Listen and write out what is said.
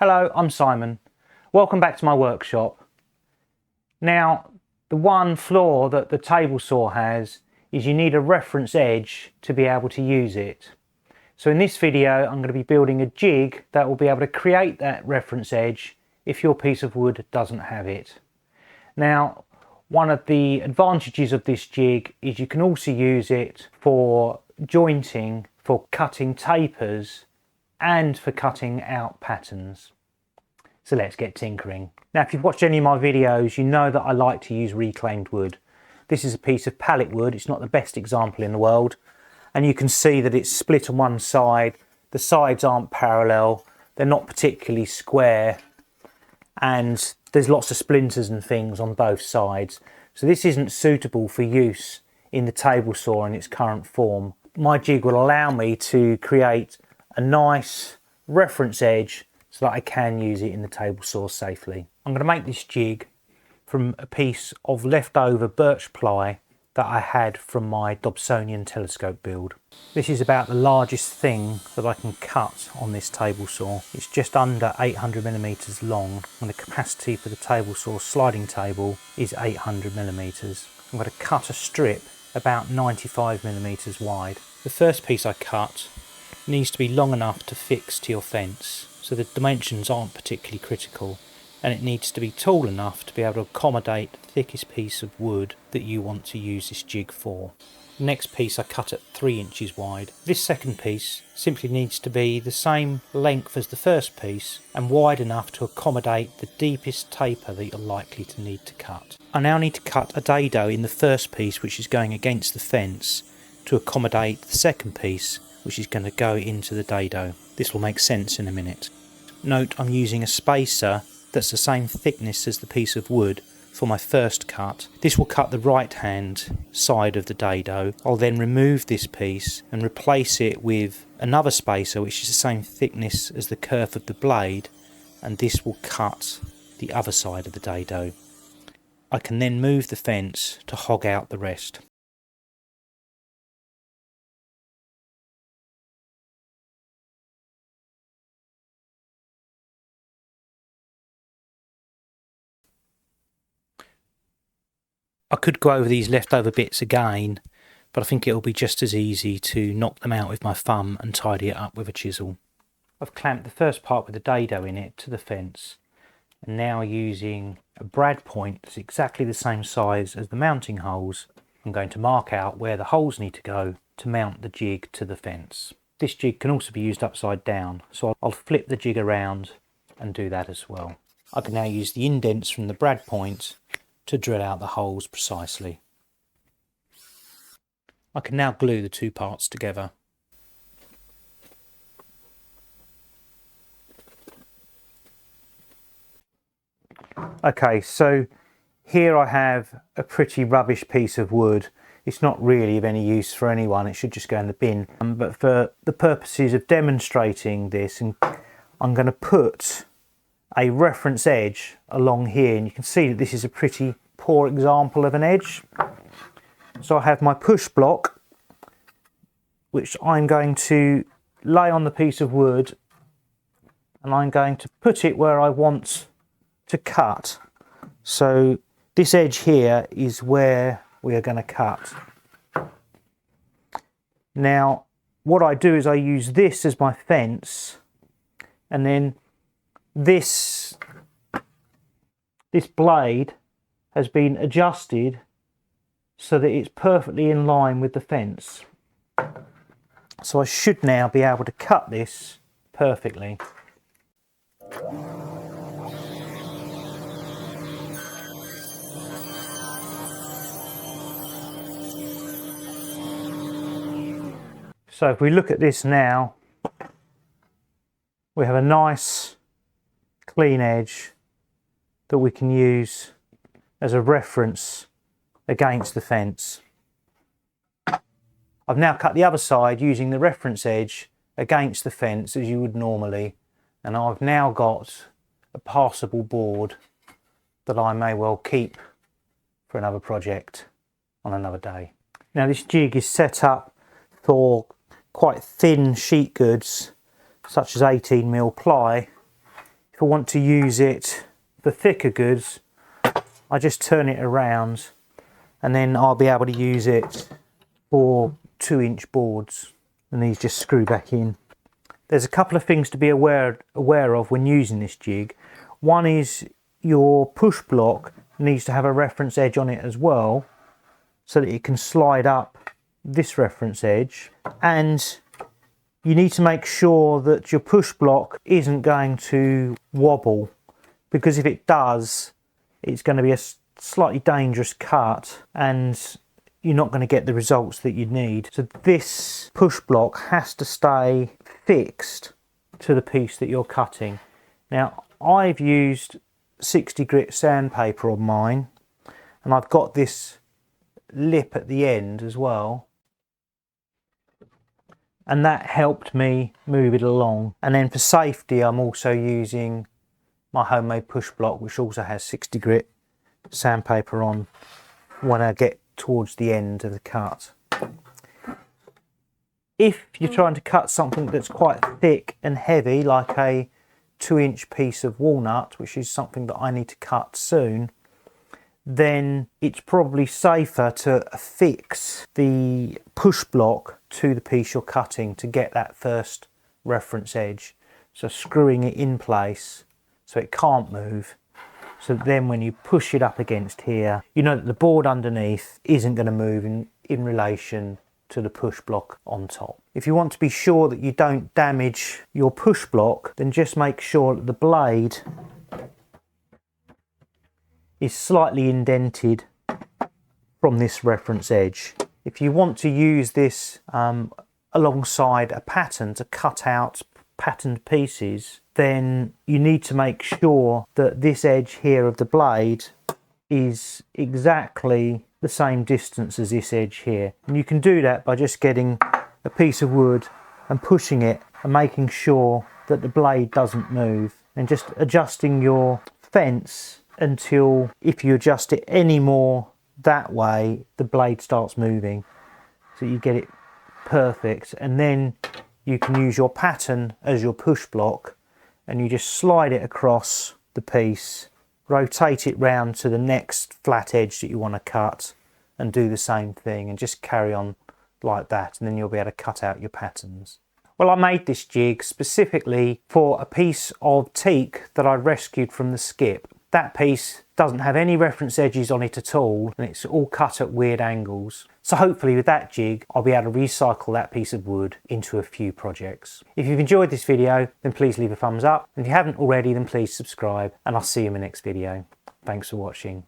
Hello, I'm Simon. Welcome back to my workshop. Now, the one flaw that the table saw has is you need a reference edge to be able to use it. So in this video, I'm going to be building a jig that will be able to create that reference edge if your piece of wood doesn't have it. Now, one of the advantages of this jig is you can also use it for jointing, for cutting tapers, and for cutting out patterns. So let's get tinkering. Now, if you've watched any of my videos, you know that I like to use reclaimed wood. This is a piece of pallet wood. It's not the best example in the world. And you can see that it's split on one side. The sides aren't parallel. They're not particularly square. And there's lots of splinters and things on both sides. So this isn't suitable for use in the table saw in its current form. My jig will allow me to create a nice reference edge so that I can use it in the table saw safely. I'm going to make this jig from a piece of leftover birch ply that I had from my Dobsonian telescope build. This is about the largest thing that I can cut on this table saw. It's just under 800mm long, and the capacity for the table saw sliding table is 800mm. I'm going to cut a strip about 95mm wide. The first piece I cut needs to be long enough to fix to your fence, so the dimensions aren't particularly critical, and it needs to be tall enough to be able to accommodate the thickest piece of wood that you want to use this jig for. The next piece I cut at 3 inches wide. This second piece simply needs to be the same length as the first piece and wide enough to accommodate the deepest taper that you're likely to need to cut. I now need to cut a dado in the first piece, which is going against the fence, to accommodate the second piece, which is going to go into the dado. This will make sense in a minute. Note I'm using a spacer that's the same thickness as the piece of wood for my first cut. This will cut the right hand side of the dado. I'll then remove this piece and replace it with another spacer which is the same thickness as the kerf of the blade, and this will cut the other side of the dado. I can then move the fence to hog out the rest. I could go over these leftover bits again, but I think it'll be just as easy to knock them out with my thumb and tidy it up with a chisel. I've clamped the first part with the dado in it to the fence, and now using a brad point that's exactly the same size as the mounting holes, I'm going to mark out where the holes need to go to mount the jig to the fence. This jig can also be used upside down, so I'll flip the jig around and do that as well. I can now use the indents from the brad point to drill out the holes precisely. I can now glue the two parts together. Okay, so here I have a pretty rubbish piece of wood. It's not really of any use for anyone, it should just go in the bin. But for the purposes of demonstrating this, I'm going to put a reference edge along here, and you can see that this is a pretty poor example of an edge. So I have my push block, which I'm going to lay on the piece of wood, and I'm going to put it where I want to cut. So this edge here is where we are going to cut. Now what I do is I use this as my fence, and then this blade has been adjusted so that it's perfectly in line with the fence. So I should now be able to cut this perfectly. So if we look at this now, we have a nice clean edge that we can use as a reference against the fence. I've now cut the other side using the reference edge against the fence as you would normally, and I've now got a passable board that I may well keep for another project on another day. Now this jig is set up for quite thin sheet goods such as 18mm ply. If I want to use it for thicker goods, I just turn it around and then I'll be able to use it for 2-inch boards, and these just screw back in. There's a couple of things to be aware of when using this jig. One is your push block needs to have a reference edge on it as well, so that it can slide up this reference edge, and you need to make sure that your push block isn't going to wobble, because if it does, it's going to be a slightly dangerous cut and you're not going to get the results that you need. So this push block has to stay fixed to the piece that you're cutting. Now, I've used 60 grit sandpaper on mine, and I've got this lip at the end as well, and that helped me move it along. And then for safety, I'm also using my homemade push block, which also has 60 grit sandpaper on when I get towards the end of the cut. If you're trying to cut something that's quite thick and heavy, like a 2-inch piece of walnut, which is something that I need to cut soon, then it's probably safer to affix the push block to the piece you're cutting to get that first reference edge. So screwing it in place so it can't move. So then when you push it up against here, you know that the board underneath isn't going to move in relation to the push block on top. If you want to be sure that you don't damage your push block, then just make sure that the blade is slightly indented from this reference edge. If you want to use this alongside a pattern to cut out patterned pieces, then you need to make sure that this edge here of the blade is exactly the same distance as this edge here. And you can do that by just getting a piece of wood and pushing it and making sure that the blade doesn't move, and just adjusting your fence until, if you adjust it any more that way, the blade starts moving, so you get it perfect. And then you can use your pattern as your push block, and you just slide it across the piece, rotate it round to the next flat edge that you want to cut, and do the same thing, and just carry on like that, and then you'll be able to cut out your patterns. Well, I made this jig specifically for a piece of teak that I rescued from the skip. That piece doesn't have any reference edges on it at all, and it's all cut at weird angles. So hopefully with that jig, I'll be able to recycle that piece of wood into a few projects. If you've enjoyed this video, then please leave a thumbs up. And if you haven't already, then please subscribe, and I'll see you in the next video. Thanks for watching.